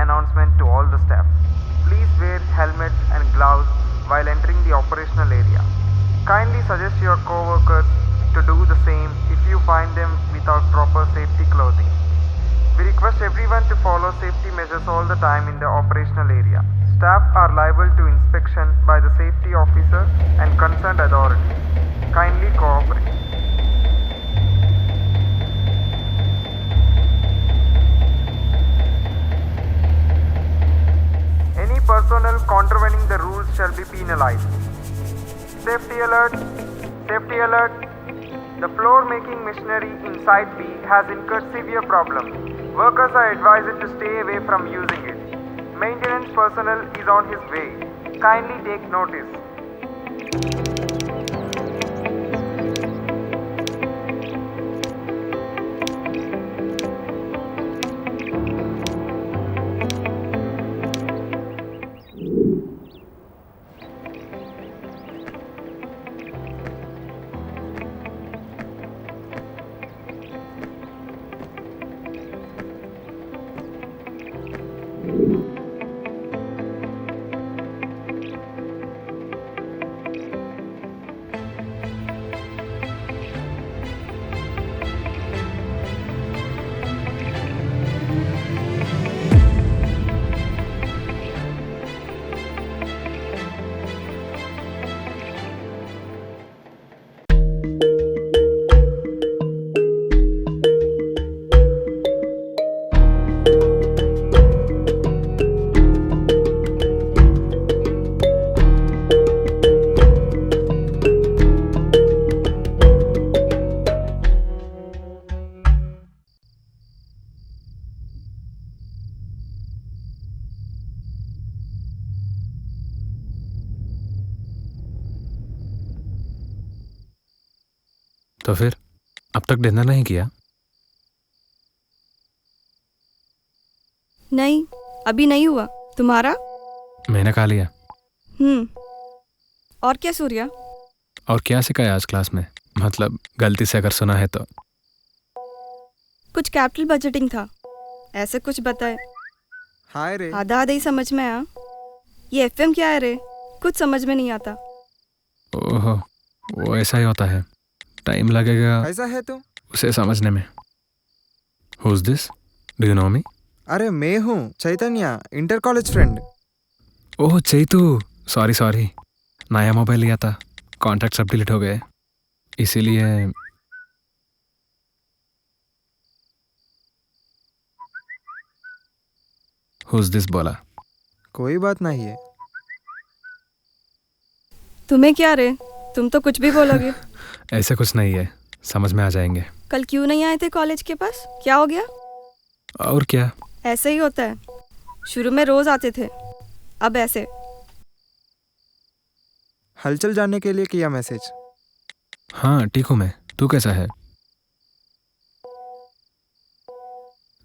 announcement to all the staff. Please wear helmets and gloves while entering the operational area. Kindly suggest your co-workers to do the same if you find them without proper safety clothing. We request everyone to follow safety measures all the time in the operational area. Staff are liable to inspection by the safety officer and concerned authority. Kindly cooperate. Any personnel contravening the rules shall be penalized. Safety alert! Safety alert! The floor making machinery in Site B has incurred severe problems. Workers are advised to stay away from using it. Maintenance personnel is on his way. Kindly take notice. तो फिर अब तक dinner नहीं किया? नहीं, अभी नहीं हुआ। तुम्हारा? मैंने खा लिया। और क्या सूर्या? और क्या सिखाया आज क्लास में? मतलब गलती से अगर सुना है तो। कुछ कैपिटल बजटिंग था, ऐसे कुछ बताए। हाय रे। आधा आधा ही समझ में आया। ये एफएम क्या है रे? कुछ समझ में नहीं आता। ओहो, वो ऐसा ही होता है, टाइम लगेगा कैसा है तू? उसे समझने में। Who's this? Do you know me? अरे मैं हूँ चैतन्य, इंटर कॉलेज फ्रेंड। ओह चैतू, सॉरी नया मोबाइल लिया था, कॉन्टैक्ट सब डिलीट हो गए, इसीलिए। Who's this बोला? कोई बात नहीं है। तुम्हें क्या रे? तुम तो कुछ भी बोलोगे। ऐसे कुछ नहीं है, समझ में आ जाएंगे। कल क्यों नहीं आए थे कॉलेज के पास? क्या हो गया? और क्या, ऐसे ही होता है। शुरू में रोज आते थे, अब ऐसे। हलचल जानने के लिए किया मैसेज। हाँ ठीक हूँ मैं, तू कैसा है?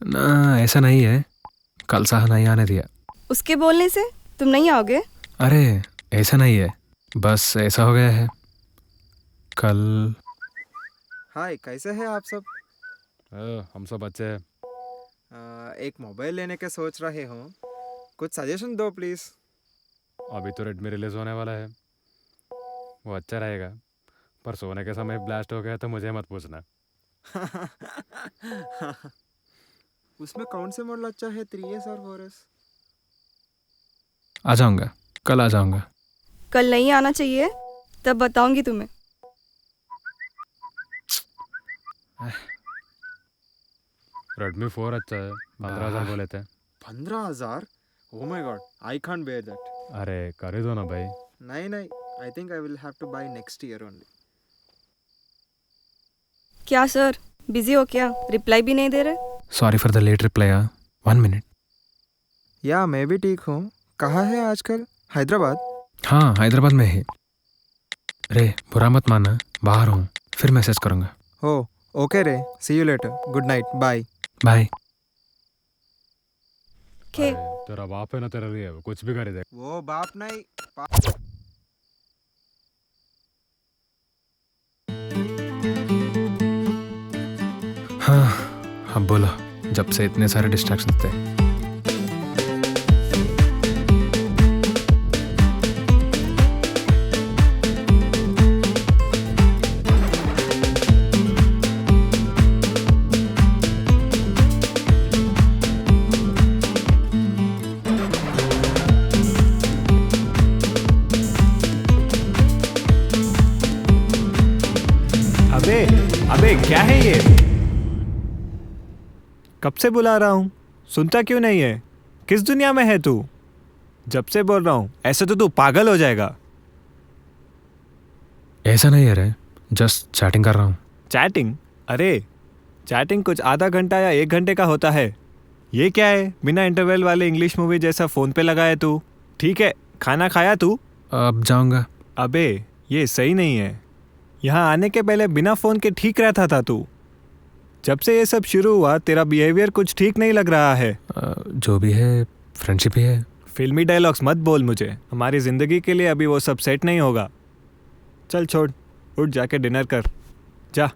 ना ऐसा नहीं है, कल साह नहीं आने दिया। उसके बोलने से तुम नहीं आओगे? अरे ऐसा नहीं है, बस ऐसा हो गया है। कल। हाय, कैसे हैं आप सब? हम सब अच्छे हैं। एक मोबाइल लेने के सोच रहे हो, कुछ सजेशन दो प्लीज। अभी तो रेडमी रिलीज होने वाला है, वो अच्छा रहेगा, पर सोने के समय ब्लास्ट हो गया तो मुझे मत पूछना। उसमें कौन से मॉडल अच्छा है, 3S और 4S? आ जाऊंगा, कल आ जाऊंगा। कल नहीं आना चाहिए, तब बताऊंगी तुम्हें। रेडमी 4 अच्छा है, 15,000 बोले थे। 15,000? Oh my god, I can't bear that. अरे कर ही दो ना भाई। नहीं, I think I will have to buy next year only. क्या सर, बिजी हो क्या? रिप्लाई भी नहीं दे रहे। Sorry for the late reply. 1 minute. या मैं भी ठीक हूँ। कहाँ है आजकल? हैदराबाद? हाँ हैदराबाद में ही। रे बुरा मत मानना, बाहर हूँ, फिर मैसेज करूँगा। हो ओके रे, see you later, good night, bye bye. के तेरा बाप है ना तेरे लिए, कुछ भी कर दे। वो बाप नहीं। हाँ अब बोलो, जब से इतने सारे डिस्ट्रैक्शंस थे। अरे क्या है ये? कब से बुला रहा हूँ, सुनता क्यों नहीं है? किस दुनिया में है तू? जब से बोल रहा हूँ, ऐसे तो तू पागल हो जाएगा। ऐसा नहीं है रे, जस्ट चैटिंग कर रहा हूँ। चैटिंग? अरे चैटिंग कुछ आधा घंटा या 1 घंटे का होता है। ये क्या है, बिना इंटरवल वाले इंग्लिश मूवी जैसा फ़ोन पे लगा है तू? ठीक है, खाना खाया तू? अब जाऊँगा। अबे ये सही नहीं है। यहाँ आने के पहले बिना फ़ोन के ठीक रहता था तू। जब से ये सब शुरू हुआ तेरा बिहेवियर कुछ ठीक नहीं लग रहा है। जो भी है फ्रेंडशिप ही है। फिल्मी डायलॉग्स मत बोल मुझे, हमारी ज़िंदगी के लिए अभी वो सब सेट नहीं होगा। चल छोड़, उठ जाके डिनर कर, जा।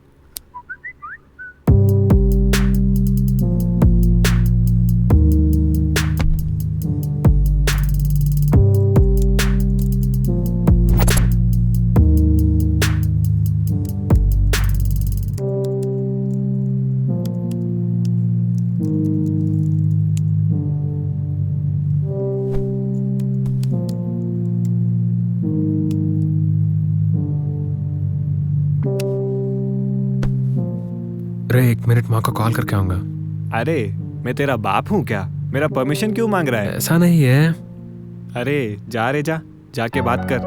रे 1 मिनट माँ को कॉल करके आऊँगा। अरे मैं तेरा बाप हूँ क्या? मेरा परमिशन क्यों मांग रहा है? ऐसा नहीं है। अरे जा रे जा, जाके बात कर।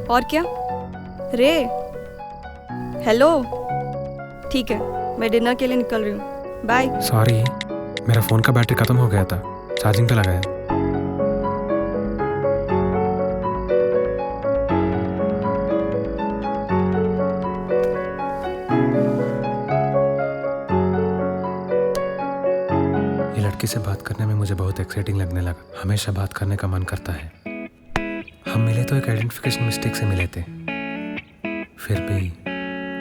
और क्या रे? हेलो, ठीक है, मैं डिनर के लिए निकल रही हूँ, बाय। सॉरी, मेरा फ़ोन का बैटरी ख़त्म हो गया था, चार्जिंग पे लगाया। ये लड़की से बात करने में मुझे बहुत एक्साइटिंग लगने लगा। हमेशा बात करने का मन करता है। हम मिले तो एक आइडेंटिफिकेशन मिस्टेक से मिले थे, फिर भी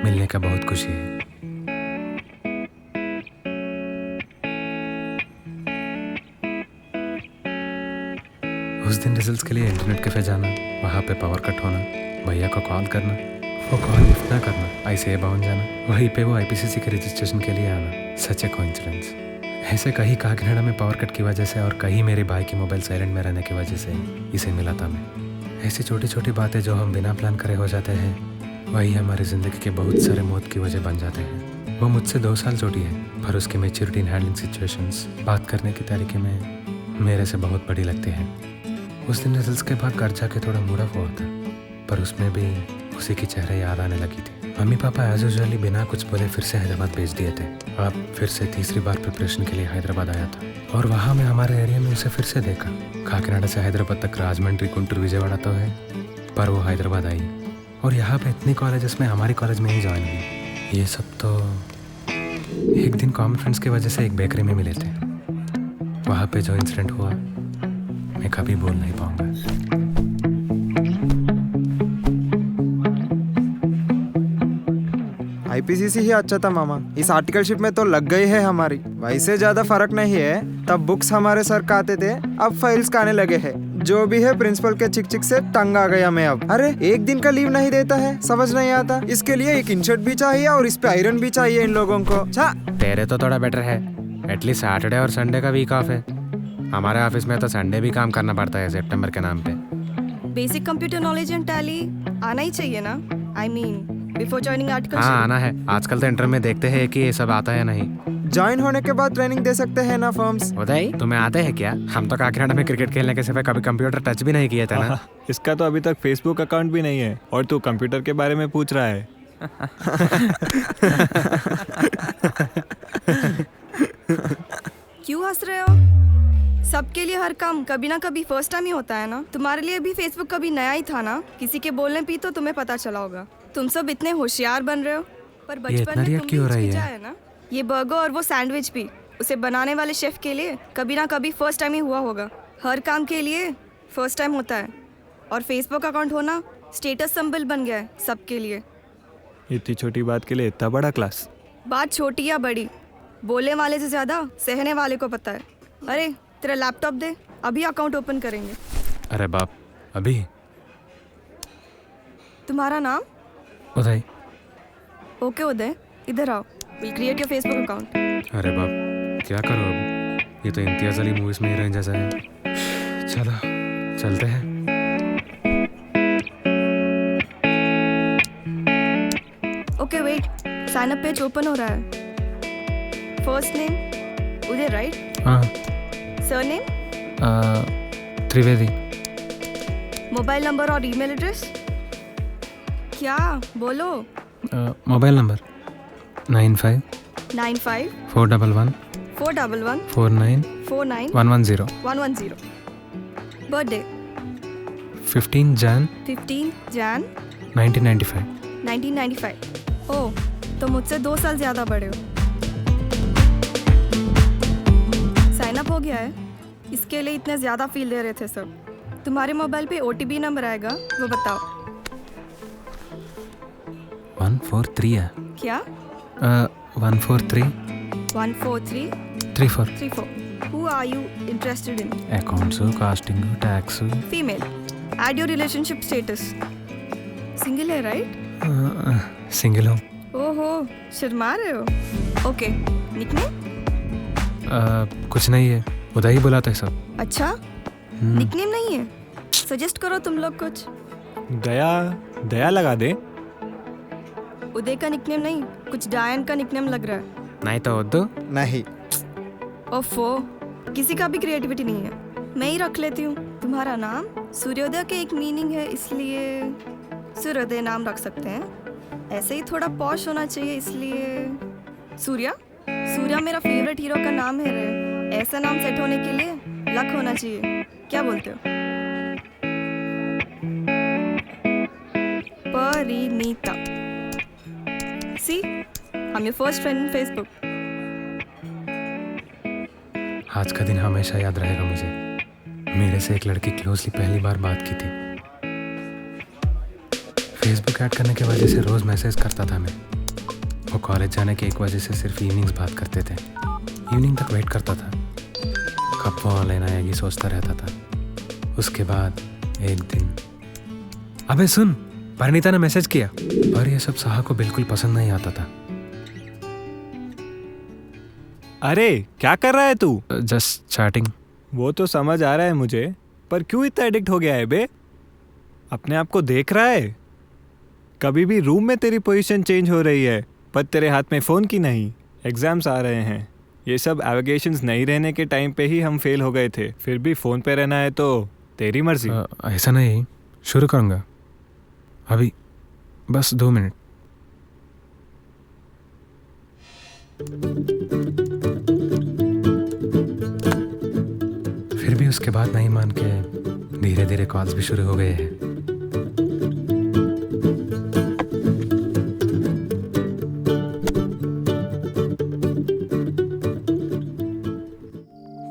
मिलने का बहुत खुशी है। उस दिन रिजल्ट्स के लिए इंटरनेट कैफे जाना, वहाँ पे पावर कट होना, भैया को कॉल करना, वो कॉल लिफ्ट ना करना, ऐसे बाउंड जाना, वहीं पे वो आईपीसीसी के रजिस्ट्रेशन के लिए आना। सच ए कोइंसिडेंस। ऐसे कहीं काकीनाडा में पावर कट की वजह से और कहीं मेरे भाई की मोबाइल साइलेंट में रहने की वजह से इसे मिला था मैं। ऐसी छोटी छोटी बातें जो हम बिना प्लान करे हो जाते हैं, वही हमारी ज़िंदगी के बहुत सारे मौत की वजह बन जाते हैं। वो मुझसे 2 साल छोटी है, पर उसकी मैच्योरिटी इन हैंडलिंग सिचुएशंस, बात करने की तरीके में मेरे से बहुत बड़ी लगती है। उस दिन रिजल्ट्स के बाद घर जाके थोड़ा मूड ऑफ हुआ था, पर उसमें भी उसी की चेहरे याद आने लगी थी। मम्मी पापा एज यूजुअली बिना कुछ बोले फिर से हैदराबाद भेज दिए थे। अब फिर से तीसरी बार प्रिपरेशन के लिए हैदराबाद आया था और वहाँ मैं हमारे एरिया में उसे फिर से देखा। काकीनाडा से हैदराबाद तक राजमंड्री, गुंटूर, विजयवाड़ा तो है, पर वो हैदराबाद आई और यहाँ पे इतनी कॉलेजेस में हमारी कॉलेज में ही ज्वाइन हुई। ये सब तो एक दिन कॉमन फ्रेंड्स की वजह से एक बेकरी में मिले थे। वहाँ पे जो इंसिडेंट हुआ मैं कभी भूल नहीं पाऊंगा। आईपीसीसी ही अच्छा था मामा, इस आर्टिकलशिप में तो लग गई है हमारी। वैसे ज्यादा फर्क नहीं है, तब बुक्स हमारे सर का आते थे, अब फाइल्स का आने लगे हैं। जो भी है प्रिंसिपल के चिक चिक से तंग आ गया मैं अब। अरे 1 दिन का लीव नहीं देता है, समझ नहीं आता। इसके लिए एक इनशर्ट भी चाहिए और इस पे आयरन भी चाहिए इन लोगों को। तेरे तो थोड़ा बेटर है, एटलीस्ट सैटरडे और संडे का वीक ऑफ है। हमारे ऑफिस में तो संडे भी काम करना पड़ता है सितंबर के नाम पे। Basic computer knowledge and tally आना ही चाहिए ना, I mean before joining article. हाँ आना है, आजकल तो इंटरव्यू में देखते हैं कि ये सब आता है नहीं। ज्वाइन होने के बाद ट्रेनिंग दे सकते हैं ना फर्म्स। उदय तुम्हें आते हैं क्या? हम तो काकीनाडा में क्रिकेट खेलने के सिवा कभी कंप्यूटर टच भी नहीं किए थे ना। इसका तो अभी तक फेसबुक अकाउंट भी नहीं है और तू कंप्यूटर के बारे में पूछ रहा है। क्यों हंस रहे हो? सबके लिए हर काम कभी ना कभी फर्स्ट टाइम ही होता है ना। तुम्हारे लिए भी फेसबुक कभी नया ही था ना, किसी के बोलने पे तो तुम्हें पता चला होगा। तुम सब इतने होशियार बन रहे हो, पर बचपन में तुम भी हिचकिचाए ना। ये बर्गर और वो सैंडविच भी उसे बनाने वाले शेफ के लिए कभी ना कभी फर्स्ट टाइम ही हुआ होगा। हर काम के लिए फर्स्ट टाइम होता है, और फेसबुक अकाउंट होना स्टेटस सिंबल बन गया है सबके लिए। इतनी छोटी बात के लिए इतना बड़ा क्लास? बात छोटी या बड़ी, बोलने वाले से ज्यादा सहने वाले को पता है। अरे तेरा लैपटॉप दे, अभी अकाउंट ओपन करेंगे। अरे बाप, अभी? तुम्हारा नाम? उदय। ओके उदय, इधर आओ, will create your Facebook account. अरे बाप, क्या करो अब? ये तो इम्तियाज अली मूवीज में हीरोइन जैसा है। चलो चलते हैं। Okay wait, sign up page open हो रहा है। First name Uday right? हाँ, सरनेम, त्रिवेदी। मोबाइल नंबर और ईमेल एड्रेस क्या? बोलो। Mobile number 95 95 411 411 49 49 110। 110। Birthday 15 Jan 15 Jan 1995। 1995। Oh, तो मुझसे 2 साल ज़्यादा बड़े हो। साइन अप हो गया है, इसके लिए इतने ज़्यादा फील दे रहे थे सब। तुम्हारे मोबाइल पे OTP नंबर आएगा, वो बताओ। 143 है। क्या? 143 143 34। 34। Who are you interested in? Accounts, casting, tax. Female. Add your relationship status. Single है राइट? सिंगल हूँ। ओहो, शर्मा रहे हो। Okay, nickname? कुछ नहीं है, उदय ही बुलाते हैं सब। अच्छा, निकनेम नहीं है? सजेस्ट करो तुम लोग कुछ। दया लगा दे। उदय का निकनेम नहीं, कुछ डायन का निकनेम लग रहा है। नहीं तो उद्दू। नहीं। ओफो, किसी का भी क्रिएटिविटी नहीं है। मैं ही रख लेती हूँ। तुम्हारा नाम सूर्योदय के एक मीनिंग है, इसलिए सूर्योदय नाम रख सकते हैं। ऐसे ही थोड़ा पॉश होना चाहिए, इसलिए सूर्या। सूर्या मेरा फेवरेट हीरो का नाम है रे। ऐसा नाम सेट होने के लिए लक होना चाहिए। क्या बोलते हो? Parineeta. See, I am your first friend in Facebook. आज का दिन हमेशा याद रहेगा मुझे। मेरे से एक लड़की क्लोजली पहली बार बात की थी। फेसबुक ऐड करने की वजह से रोज़ मैसेज करता था मैं। वो कॉलेज जाने के 1 बजे से सिर्फ इवनिंग्स बात करते थे। इवनिंग तक वेट करता था, कब वो ऑनलाइन आएगी सोचता रहता था। उसके बाद एक दिन, अबे सुन, परिणीता ने मैसेज किया। पर ये सब साहा को बिल्कुल पसंद नहीं आता था। अरे क्या कर रहा है तू? Just chatting. वो तो समझ आ रहा है मुझे, पर क्यों इतना एडिक्ट हो गया है बे? अपने आप को देख रहा है? कभी भी रूम में तेरी पोजीशन चेंज हो रही है, पर तेरे हाथ में फ़ोन की नहीं। एग्जाम्स आ रहे हैं, ये सब एविगेशंस नहीं रहने के टाइम पे ही हम फेल हो गए थे। फिर भी फ़ोन पे रहना है तो तेरी मर्जी। ऐसा नहीं, शुरू करूँगा अभी, बस 2 मिनट। फिर भी उसके बाद नहीं मान के धीरे धीरे कॉल्स भी शुरू हो गए हैं।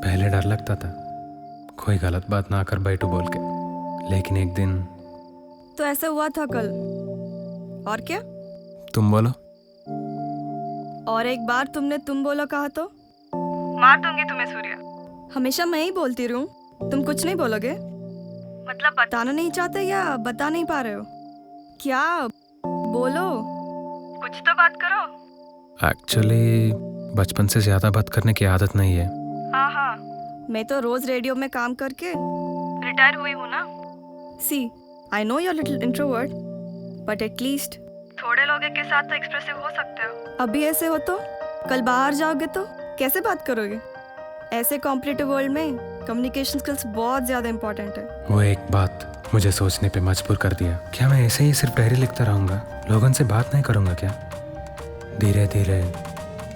पहले डर लगता था कोई गलत बात ना कर बैठू बोल के, लेकिन एक दिन तो ऐसा हुआ था कल। और क्या? तुम बोलो। और एक बार तुमने तुम बोलो कहा तो मार दूंगी तुम्हें सूर्या। हमेशा मैं ही बोलती रहूं, तुम कुछ नहीं बोलोगे? मतलब बताना नहीं चाहते या बता नहीं पा रहे हो? क्या? बोलो, कुछ तो बात करो। एक्चुअली बचपन से ज़्यादा बात करने की आदत नहीं है। हाँ, मैं तो रोज रेडियो में काम करके रिटायर हुई हूँ ना। See, I know you're little introvert, but at least थोड़े लोगों के साथ तो एक्सप्रेसिव हो सकते हो। अभी ऐसे हो तो कल बाहर जाओगे तो कैसे बात करोगे? ऐसे कॉम्पिटिटिव वर्ल्ड में कम्युनिकेशन स्किल्स बहुत ज़्यादा इंपॉर्टेंट है। वो एक बात मुझे सोचने पे मजबूर कर दिया। क्या मैं ऐसे ही सिर्फ डायरी लिखता रहूँगा, लोगों से बात नहीं करूँगा क्या? धीरे धीरे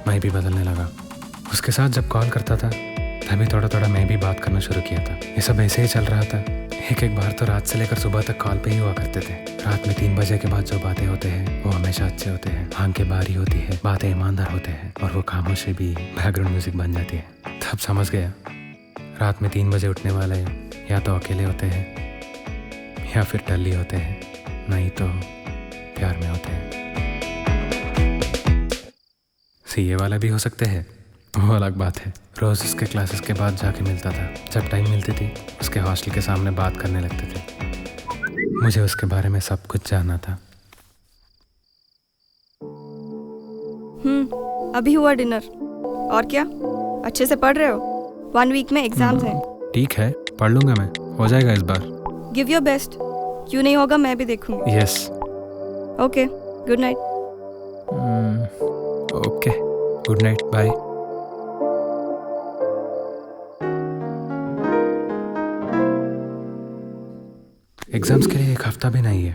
मैं भी बदलने लगा। उसके साथ जब कॉल करता था तभी थोड़ा थोड़ा मैं भी बात करना शुरू किया था। ये सब ऐसे ही चल रहा था। एक बार तो रात से लेकर सुबह तक कॉल पे ही हुआ करते थे। रात में 3 बजे के बाद जो बातें होते हैं वो हमेशा अच्छे होते हैं। आंखें बारी होती है, बातें ईमानदार होते हैं, और वो खामोशी भी बैकग्राउंड म्यूजिक बन जाती है। तब समझ गया, रात में 3 बजे उठने वाले या तो अकेले होते हैं या फिर टल्ली होते हैं, नहीं तो प्यार में होते हैं। सीए वाला भी हो सकते हैं, वो अलग बात है। रोज़ उसके क्लासेस के बाद जाके मिलता था। जब टाइम मिलती थी उसके हॉस्टल के सामने बात करने लगते थे। मुझे उसके बारे में सब कुछ जानना था। अभी हुआ डिनर। और क्या? अच्छे से पढ़ रहे हो? 1 वीक में एग्जाम्स हैं। ठीक है, पढ़ लूंगा मैं, हो जाएगा इस बार। Give your best. क्यों नहीं होगा मैं भी देखूंगी। Yes. Okay, good night. Okay, good night, bye. Exams के लिए 1 हफ्ता भी नहीं है,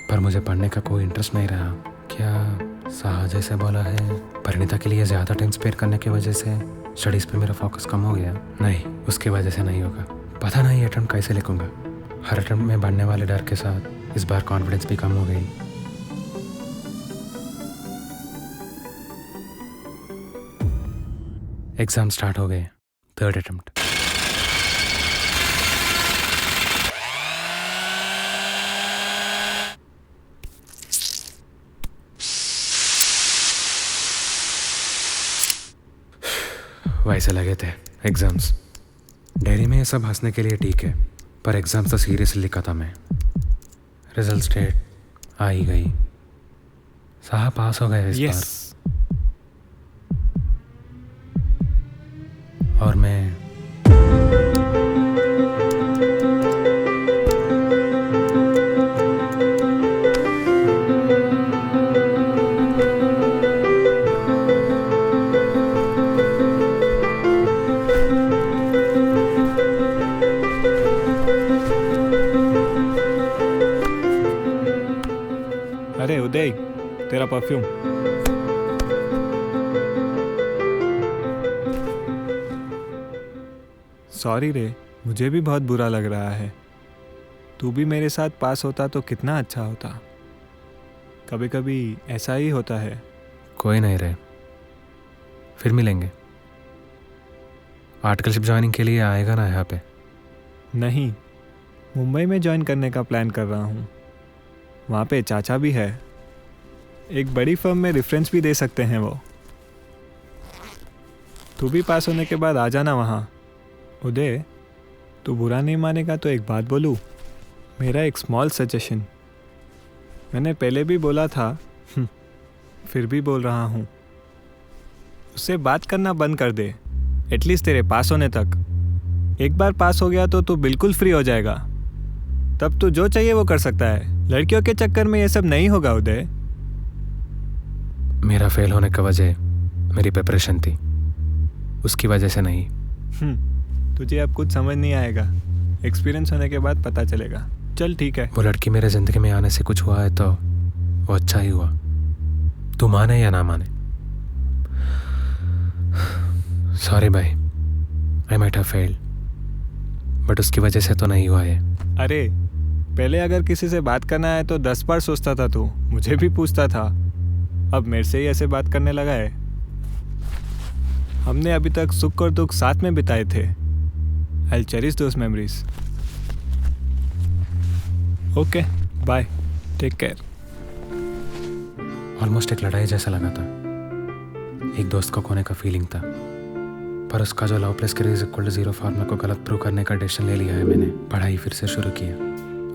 पर मुझे पढ़ने का कोई इंटरेस्ट नहीं रहा। क्या साहा जैसे बोला है, परिणीता के लिए ज़्यादा टाइम स्पेंड करने की वजह से स्टडीज़ पे मेरा फोकस कम हो गया? नहीं, उसकी वजह से नहीं होगा। पता नहीं अटेम्प्ट कैसे लिखूंगा। हर अटेम्प्ट में बढ़ने वाले डर के साथ इस बार कॉन्फिडेंस भी कम हो गई। एग्ज़ाम स्टार्ट हो गए। 3rd attempt. वैसे लगे थे एग्जाम्स। डायरी में ये सब हंसने के लिए ठीक है, पर एग्जाम्स तो सीरियसली लिखा था मैं। रिजल्ट डेट आ ही गई। साहब पास हो गए इस बार। और मैं अरे उदय, तेरा परफ्यूम। सॉरी रे, मुझे भी बहुत बुरा लग रहा है। तू भी मेरे साथ पास होता तो कितना अच्छा होता। कभी कभी ऐसा ही होता है। कोई नहीं रहे, फिर मिलेंगे। आर्टिकलशिप ज्वाइनिंग के लिए आएगा ना यहाँ पे? नहीं, मुंबई में ज्वाइन करने का प्लान कर रहा हूँ। वहाँ पे चाचा भी है। एक बड़ी फर्म में रेफरेंस भी दे सकते हैं वो। तू भी पास होने के बाद आ जाना वहाँ। उदय, तू बुरा नहीं मानेगा तो एक बात बोलूँ? मेरा एक स्मॉल सजेशन। मैंने पहले भी बोला था, फिर भी बोल रहा हूँ। उससे बात करना बंद कर दे, एटलीस्ट तेरे पास होने तक। एक बार पास हो गया तो तू बिल्कुल फ्री हो जाएगा। तब तू जो चाहिए वो कर सकता है। लड़कियों के चक्कर में ये सब नहीं होगा उदय। मेरा फेल होने का वजह मेरी प्रिपरेशन थी, उसकी वजह से नहीं। तुझे अब कुछ समझ नहीं आएगा, एक्सपीरियंस होने के बाद पता चलेगा। चल ठीक है। वो लड़की मेरे ज़िंदगी में आने से कुछ हुआ है तो वो अच्छा ही हुआ, तू माने या ना माने। सॉरी भाई, I might have failed, but उसकी वजह से तो नहीं हुआ है। अरे पहले अगर किसी से बात करना है तो 10 बार सोचता था तू, मुझे भी पूछता था। अब मेरे से ही ऐसे बात करने लगा है। हमने अभी तक सुख और दुख साथ में बिताए थे। I cherish those memories. Okay, bye, take care. Almost एक लड़ाई जैसा लगा था। एक दोस्त को खोने का फीलिंग था, पर उसका जो love plus craze equal to 0 formula को गलत प्रूव करने का डिसीजन ले लिया है मैंने। पढ़ाई फिर से शुरू किया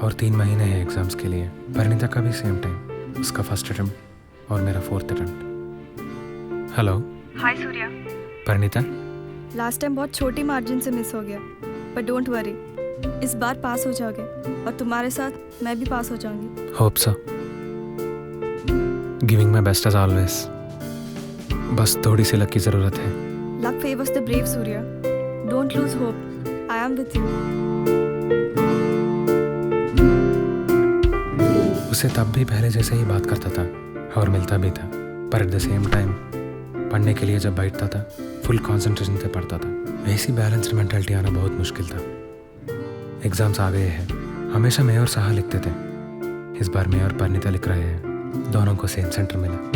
और 3 महीने हैं एग्जाम्स के लिए। परिणीता का भी सेम टाइम, उसका फर्स्ट अटेम्प्ट और मेरा 4th अटेम्प्ट। हेलो। हाय सूर्या। परिणीता, लास्ट टाइम बहुत छोटी मार्जिन से मिस हो गया, बट डोंट वरी, इस बार पास हो जाओगे और तुम्हारे साथ मैं भी पास हो जाऊंगी। Hope so. Giving my best as always. बस थोड़ी सी लक की ज़रूरत है। Luck favors the brave, Surya. Don't lose hope. I am with you. उसे तब भी पहले जैसे ही बात करता था और मिलता भी था, पर एट द सेम टाइम पढ़ने के लिए जब बैठता था फुल कंसंट्रेशन से पढ़ता था। वैसी बैलेंस्ड मेंटालिटी आना बहुत मुश्किल था। एग्जाम्स आ गए हैं। हमेशा मैं और साहा लिखते थे, इस बार मैं और परिणीता लिख रहे हैं। दोनों को सेम सेंटर मिला।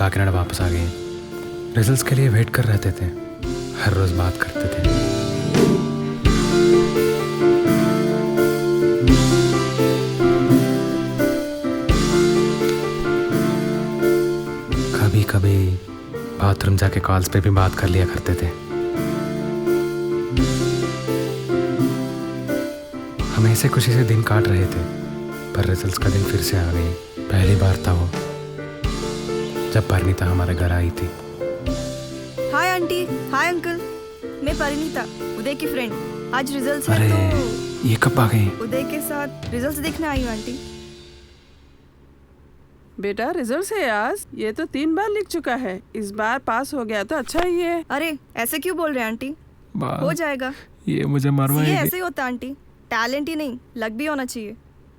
काकीनाडा वापस आ गए। रिजल्ट्स के लिए वेट कर रहते थे, हर रोज बात करते थे। कभी कभी बाथरूम जाके कॉल्स पे भी बात कर लिया करते थे। हम ऐसे खुशी से दिन काट रहे थे, पर रिजल्ट्स का दिन फिर से आ गई। पहली बार था वो जब परिणीता हमारे घर आई थी। हाय आंटी, हाय अंकल, मैं परिणीता, उदय की फ्रेंड। आज रिजल्ट्स अरे है तो ये कब आ गई? उदय के साथ रिजल्ट्स देखने आई हूँ आंटी। बेटा रिजल्ट है आज, ये तो 3 बार लिख चुका है, इस बार पास हो गया तो अच्छा ही है। अरे ऐसे क्यों बोल रहे हैं आंटी, हो जाएगा। ये मुझे सीए मरवाएगी। ऐसे ही होता आंटी, टैलेंट ही नहीं लक भी होना चाहिए।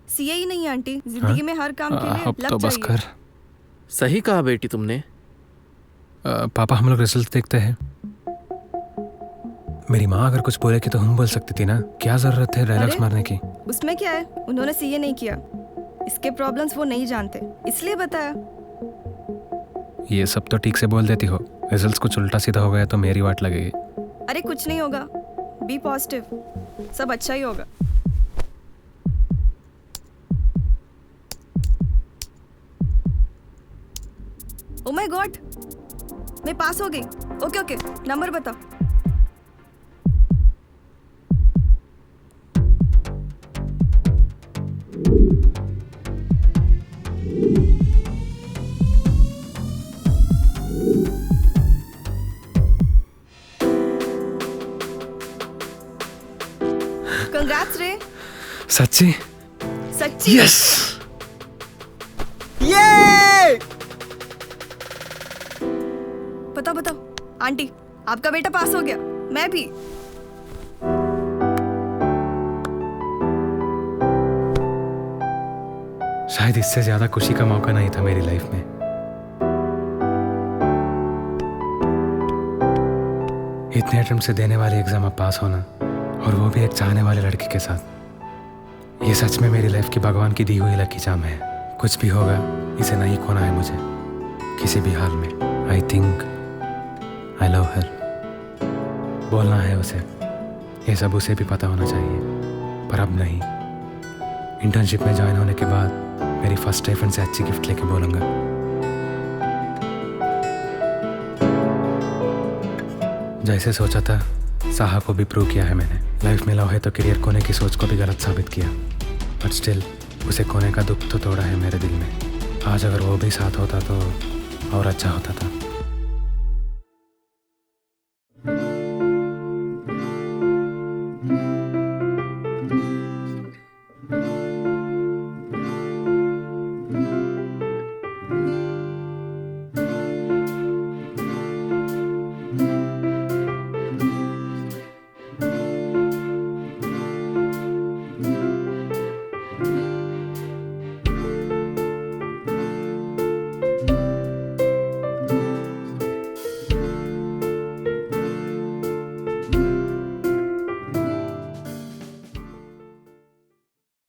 सीए ही नहीं आंटी, जिंदगी में हर काम के लिए अब लक तो बस चाहिए। कर। सही कहा बेटी तुमने। पापा हम लोग रिजल्ट देखते हैं। मेरी माँ अगर कुछ बोले कि तो हम बोल सकती थी ना, क्या जरूरत है डायलॉग्स अरे? मारने की? उसमें क्या है, उन्होंने सीए नहीं किया, इसके प्रॉब्लम्स वो नहीं जानते, इसलिए बताया। ये सब तो ठीक से बोल देती हो, रिजल्ट्स कुछ उल्टा सीधा हो गया तो मेरी वाट लगेगी। अरे कुछ नहीं होगा, बी पॉजिटिव, सब अच्छा ही होगा। ओ माय गॉड, मैं पास हो गई। ओके ओके, नंबर बताओ। कंग्रेट्स रे। सच्ची? सच्ची? यस। बताओ बताओ आंटी, आपका बेटा पास हो गया, मैं भी। शायद इससे ज्यादा खुशी का मौका नहीं था मेरी लाइफ में। इतने अटेम्प्ट से देने वाले एग्जाम अब पास होना, और वो भी एक चाहने वाले लड़के के साथ, ये सच में मेरी लाइफ की भगवान की दी हुई लकी चाम है। कुछ भी होगा, इसे नहीं खोना है मुझे किसी भी हाल में। आई थिंक आई लव हर। बोलना है उसे, ये सब उसे भी पता होना चाहिए, पर अब नहीं। इंटर्नशिप में ज्वाइन होने के बाद मेरी फर्स्ट टाइम से अच्छी गिफ्ट लेके बोलूँगा। जैसे सोचा था, साहा को भी प्रूव किया है मैंने। लाइफ में लव है तो करियर खोने की सोच को भी गलत साबित किया, बट स्टिल उसे खोने का दुख तो तोड़ा है मेरे दिल में। आज अगर वो भी साथ होता तो और अच्छा होता था।